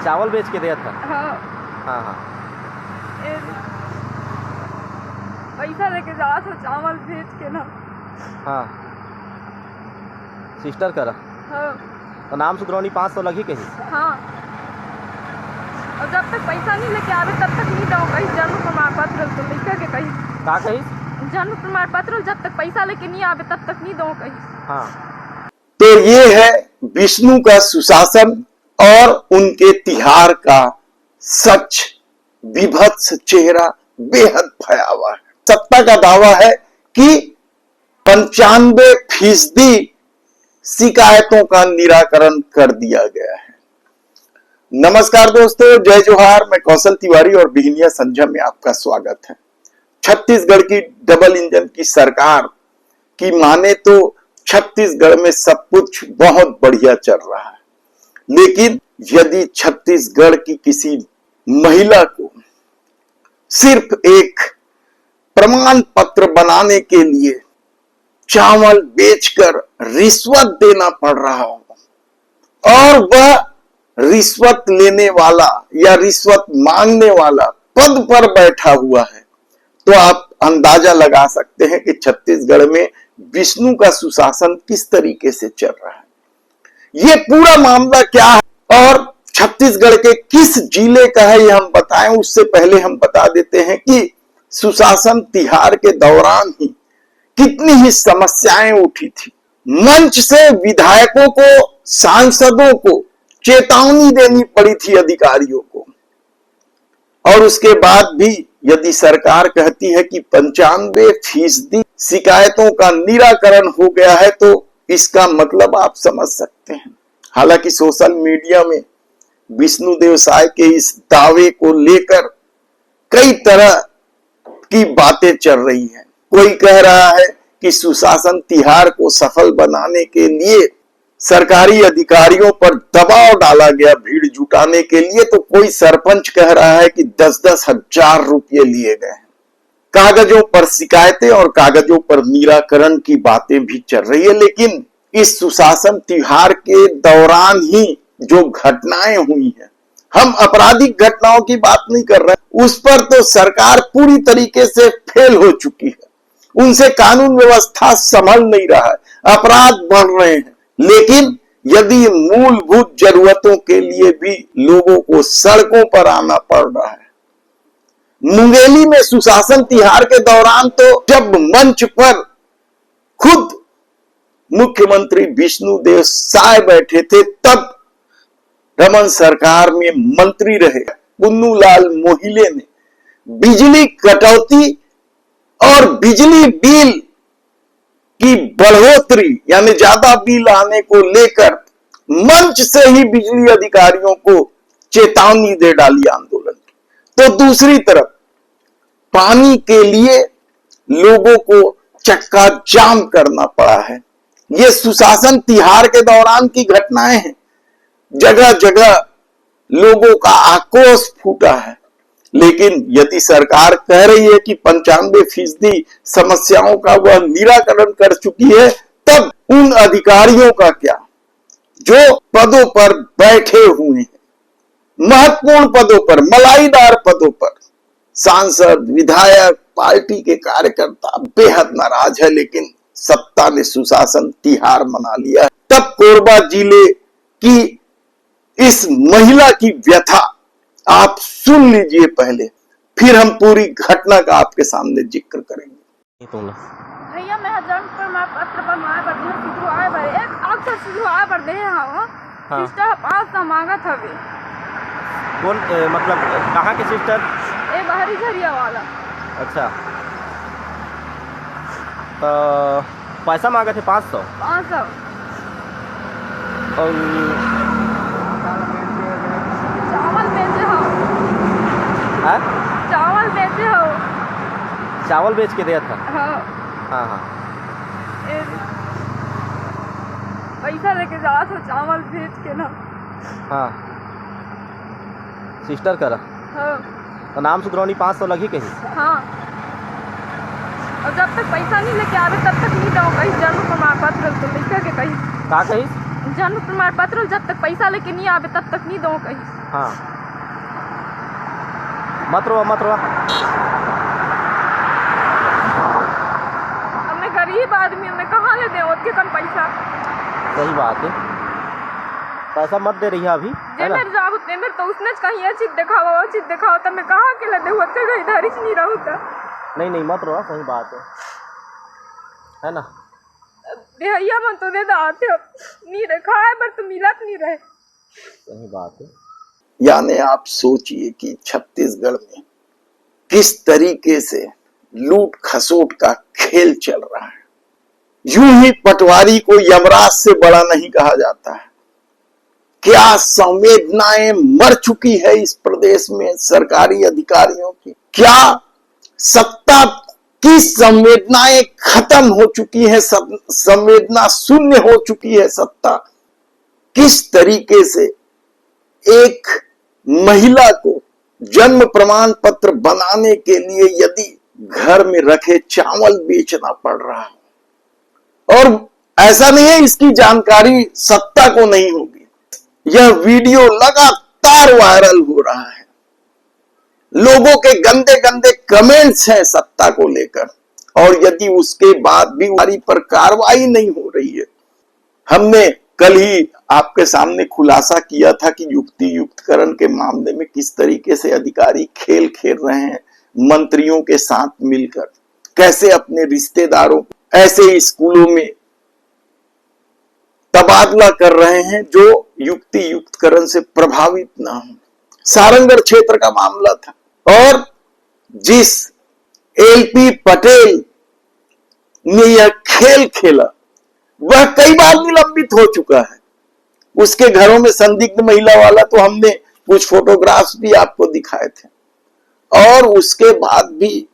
चावल बेच के दिया था। हाँ। हाँ हाँ। ए, पैसा लेके जा तो चावल बेच के ना। हाँ सिस्टर करा। हाँ। तो नाम सुधरौनी 500 लगी कहीं। हाँ। और जब तक पैसा नहीं लेके आवे तब तक नहीं दो कहीं जन्म प्रमाण पत्र तो लिखा के कहीं। का कहीं? जन्म प्रमाण पत्र जब तक पैसा लेके नहीं आवे तब तक नहीं दो कहीं। हाँ। तो ये है विष्णु का सुशासन और उनके तिहार का सच विभत्स चेहरा बेहद भयावह है। सत्ता का दावा है कि 95% शिकायतों का निराकरण कर दिया गया है। नमस्कार दोस्तों, जय जोहार। मैं कौशल तिवारी और बिहनिया संझा में आपका स्वागत है। छत्तीसगढ़ की डबल इंजन की सरकार की माने तो छत्तीसगढ़ में सब कुछ बहुत बढ़िया चल रहा है, लेकिन यदि छत्तीसगढ़ की किसी महिला को सिर्फ एक प्रमाण पत्र बनाने के लिए चावल बेचकर रिश्वत देना पड़ रहा हो और वह रिश्वत लेने वाला या रिश्वत मांगने वाला पद पर बैठा हुआ है, तो आप अंदाजा लगा सकते हैं कि छत्तीसगढ़ में विष्णु का सुशासन किस तरीके से चल रहा है। ये पूरा मामला क्या है और छत्तीसगढ़ के किस जिले का है, ये हम बताएं उससे पहले हम बता देते हैं कि सुशासन तिहार के दौरान ही कितनी ही समस्याएं उठी थी। मंच से विधायकों को, सांसदों को चेतावनी देनी पड़ी थी अधिकारियों को, और उसके बाद भी यदि सरकार कहती है कि 95% शिकायतों का निराकरण हो गया है, तो इसका मतलब आप समझ सकते हैं। हालांकि सोशल मीडिया में विष्णु देवसाय के इस दावे को लेकर कई तरह की बातें चल रही हैं। कोई कह रहा है कि सुशासन तिहार को सफल बनाने के लिए सरकारी अधिकारियों पर दबाव डाला गया भीड़ जुटाने के लिए, तो कोई सरपंच कह रहा है कि 10-10 हजार रुपये लिए गए हैं। कागजों पर शिकायतें और कागजों पर निराकरण की बातें भी चल रही है, लेकिन इस सुशासन तिहार के दौरान ही जो घटनाएं हुई हैं, हम आपराधिक घटनाओं की बात नहीं कर रहे, उस पर तो सरकार पूरी तरीके से फेल हो चुकी है। उनसे कानून व्यवस्था संभल नहीं रहा है, अपराध बढ़ रहे हैं। लेकिन यदि मूलभूत जरूरतों के लिए भी लोगों को सड़कों पर आना पड़ रहा है। मुंगेली में सुशासन तिहार के दौरान तो जब मंच पर खुद मुख्यमंत्री विष्णु देवसाय बैठे थे, तब रमन सरकार में मंत्री रहे पुन्नूलाल मोहिले ने बिजली कटौती और बिजली बिल की बढ़ोतरी यानी ज्यादा बिल आने को लेकर मंच से ही बिजली अधिकारियों को चेतावनी दे डाली आंदोलन की। तो दूसरी तरफ पानी के लिए लोगों को चक्का जाम करना पड़ा है। ये सुशासन तिहार के दौरान की घटनाएं हैं। जगह जगह लोगों का आक्रोश फूटा है, लेकिन यदि सरकार कह रही है कि 95% समस्याओं का वह निराकरण कर चुकी है, तब उन अधिकारियों का क्या जो पदों पर बैठे हुए हैं, महत्वपूर्ण पदों पर, मलाईदार पदों पर, सांसद, विधायक, पार्टी के कार्यकर्ता बेहद नाराज है, लेकिन सत्ता ने सुशासन तिहार मना लिया है। तब कोरबा जिले की इस महिला की व्यथा आप सुन लीजिए पहले, फिर हम पूरी घटना का आपके सामने जिक्र करेंगे। भैया मैं जन्म प्रमाण पत्र बनवाए बर दिया, सिधवाए बर एक अक्सर सिधवाए बर दे हां। हाँ। सिस्टर 500 मांगत हवे। कौन मतलब कहाँ के सिस्टर? ए बाहरी झरिया वाला। अच्छा, तो पैसा मांगे थे 500। 500 और चावल बेचे हो। हाँ? चावल बेचे हो। चावल बेच के दिया था। हाँ। हाँ हाँ। ए, पैसा लेके जा तो चावल बेच के ना। हाँ सिस्टर करा। हाँ। तो नाम सुधरौनी 500 लगी कहीं। हाँ। और जब तक पैसा नहीं लेके आवे तब तक नहीं दो कहीं जन्म प्रमाण पत्र तो लिखा के कहीं। का कहीं? जन्म प्रमाण पत्र जब तक पैसा लेके नहीं आवे तब तक नहीं दो कहीं। हाँ मत रो मत रो। हमें गरीब आदमी हमें कहाँ ले दे उसके कम पैसा। सही बात है, पैसा मत दे रही है अभी, है ना? मेरे जाब उतने मेरे तो उसने कहीं ये चीज दिखावा वो चीज दिखाओ तो मैं कहाँ के ले दे होते गई इधर ही नहीं रहूँ तो। नहीं मत रो, सही बात है ना? देहैया मन तो दे दाते नहीं रखा है पर तो मिलत नहीं रहे। सही बात है। यानी आप सोचिए कि छत्तीसगढ़ में किस तरीके से लूट खसोट का खेल चल रहा है। यूं ही पटवारी को यमराज से बड़ा नहीं कहा जाता है। क्या संवेदनाएं मर चुकी है इस प्रदेश में सरकारी अधिकारियों की। क्या सत्ता की संवेदनाएं खत्म हो चुकी है, संवेदना शून्य हो चुकी है सत्ता। किस तरीके से एक महिला को जन्म प्रमाण पत्र बनाने के लिए यदि घर में रखे चावल बेचना पड़ रहा है, और ऐसा नहीं है इसकी जानकारी सत्ता को नहीं होगी। यह वीडियो लगातार वायरल हो रहा है, लोगों के गंदे गंदे कमेंट्स हैं सत्ता को लेकर, और यदि उसके बाद भी हमारी पर कार्रवाई नहीं हो रही है। हमने कल ही आपके सामने खुलासा किया था कि युक्ति युक्तकरण के मामले में किस तरीके से अधिकारी खेल खेल रहे हैं मंत्रियों के साथ मिलकर, कैसे अपने रिश्तेदारों को ऐसे स्कूलों में तबादला कर रहे हैं जो युक्ति युक्तकरण से प्रभावित ना हो। सारंगढ़ क्षेत्र का मामला था, और जिस एलपी पटेल ने यह खेल खेला वह कई बार निलंबित हो चुका है। उसके घरों में संदिग्ध महिला वाला तो हमने कुछ फोटोग्राफ्स भी आपको दिखाए थे, और उसके बाद भी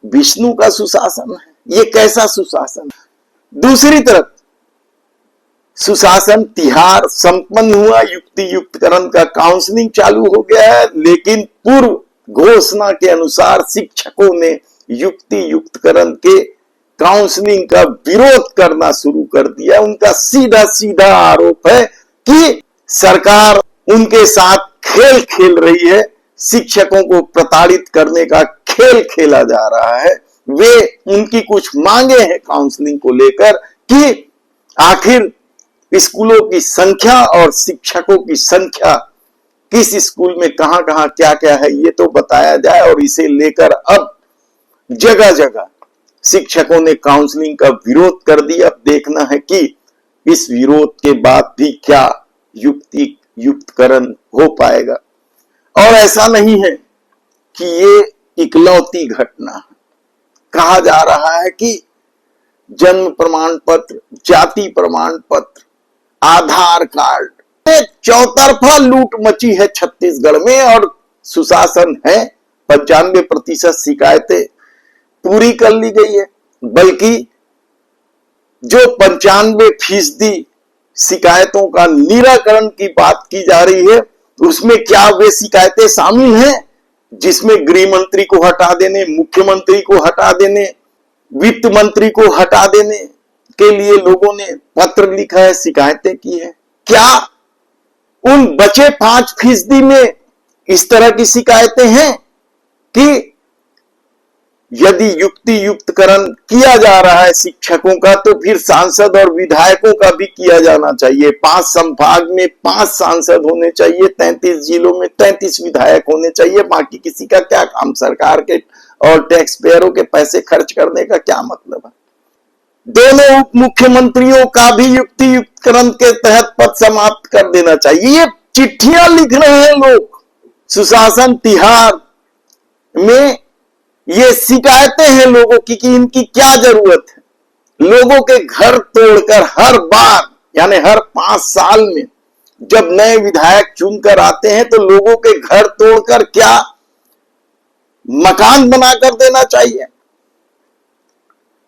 विष्णु का सुशासन है। ये कैसा सुशासन है? दूसरी तरफ सुशासन तिहार संपन्न हुआ, युक्ति युक्तकरण का काउंसलिंग चालू हो गया है, लेकिन पूर्व घोषणा के अनुसार शिक्षकों ने युक्ति युक्तकरण के काउंसलिंग का विरोध करना शुरू कर दिया। उनका सीधा सीधा आरोप है कि सरकार उनके साथ खेल खेल रही है, शिक्षकों को प्रताड़ित करने का खेल खेला जा रहा है। वे उनकी कुछ मांगे हैं काउंसलिंग को लेकर कि आखिर स्कूलों की संख्या और शिक्षकों की संख्या किस स्कूल में कहां कहां क्या क्या है ये तो बताया जाए, और इसे लेकर अब जगह जगह शिक्षकों ने काउंसलिंग का विरोध कर दिया। अब देखना है कि इस विरोध के बाद भी क्या युक्ति युक्तकरण हो पाएगा। और ऐसा नहीं है कि ये इकलौती घटना है। कहा जा रहा है कि जन्म प्रमाण पत्र, जाति प्रमाण पत्र, आधार कार्ड, चौतरफा लूट मची है छत्तीसगढ़ में, और सुशासन है। 95% शिकायतें पूरी कर ली गई है, बल्कि जो 95% शिकायतों का निराकरण की बात की जा रही है, उसमें क्या वे शिकायतें शामिल हैं जिसमें गृह मंत्री को हटा देने, मुख्यमंत्री को हटा देने, वित्त मंत्री को हटा देने के लिए लोगों ने पत्र लिखा है, शिकायतें की है? क्या उन बचे 5% में इस तरह की शिकायतें हैं कि यदि युक्ति युक्तकरण किया जा रहा है शिक्षकों का, तो फिर सांसद और विधायकों का भी किया जाना चाहिए। 5 संभाग में 5 सांसद होने चाहिए, 33 जिलों में 33 विधायक होने चाहिए। बाकी किसी का क्या काम? सरकार के और टैक्स पेयरों के पैसे खर्च करने का क्या मतलब है? दोनों उप मुख्यमंत्रियों का भी युक्ति युक्तकरण के तहत पद समाप्त कर देना चाहिए। ये चिट्ठियां लिख रहे हैं लोग सुशासन तिहार में, ये शिकायतें हैं लोगों की कि इनकी क्या जरूरत है। लोगों के घर तोड़कर हर बार, यानी हर 5 साल में जब नए विधायक चुनकर आते हैं, तो लोगों के घर तोड़कर क्या मकान बनाकर देना चाहिए?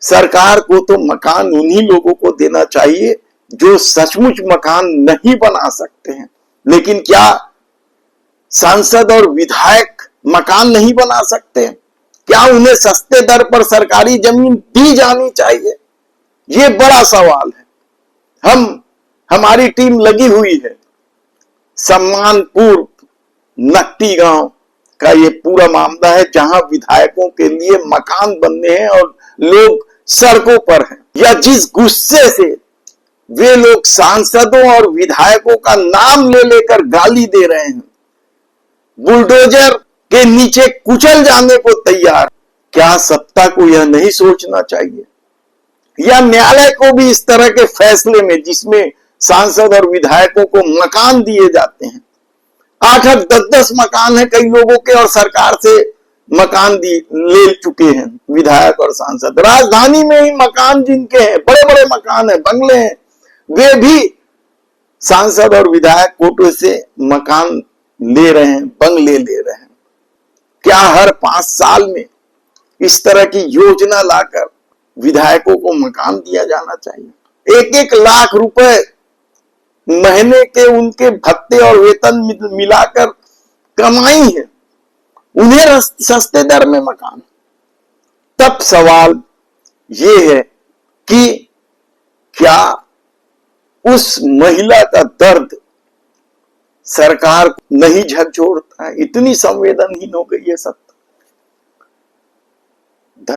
सरकार को तो मकान उन्हीं लोगों को देना चाहिए जो सचमुच मकान नहीं बना सकते हैं। लेकिन क्या सांसद और विधायक मकान नहीं बना सकते? क्या उन्हें सस्ते दर पर सरकारी जमीन दी जानी चाहिए? ये बड़ा सवाल है। हमारी टीम लगी हुई है सम्मान पूर्व नकटी गांव का ये पूरा मामला है, जहां विधायकों के लिए मकान बनने हैं और लोग सड़कों पर हैं। या जिस गुस्से से वे लोग सांसदों और विधायकों का नाम ले लेकर गाली दे रहे हैं, बुलडोजर के नीचे कुचल जाने को तैयार, क्या सत्ता को यह नहीं सोचना चाहिए या न्यायालय को भी इस तरह के फैसले में, जिसमें सांसद और विधायकों को मकान दिए जाते हैं, 8-8, 10-10 मकान है कई लोगों के और सरकार से मकान ले चुके हैं विधायक और सांसद, राजधानी में ही मकान जिनके हैं, बड़े बड़े मकान है, बंगले हैं, वे भी सांसद और विधायक कोटे से मकान ले रहे हैं, बंगले ले रहे हैं। क्या हर 5 साल में इस तरह की योजना लाकर विधायकों को मकान दिया जाना चाहिए? 1-1 लाख रुपए महीने के उनके भत्ते और वेतन मिलाकर कमाई है, उन्हें सस्ते दर में मकान। तब सवाल ये है कि क्या उस महिला का दर्द सरकार नहीं झकझोरता है? इतनी संवेदनहीन हो गई है सत्ता।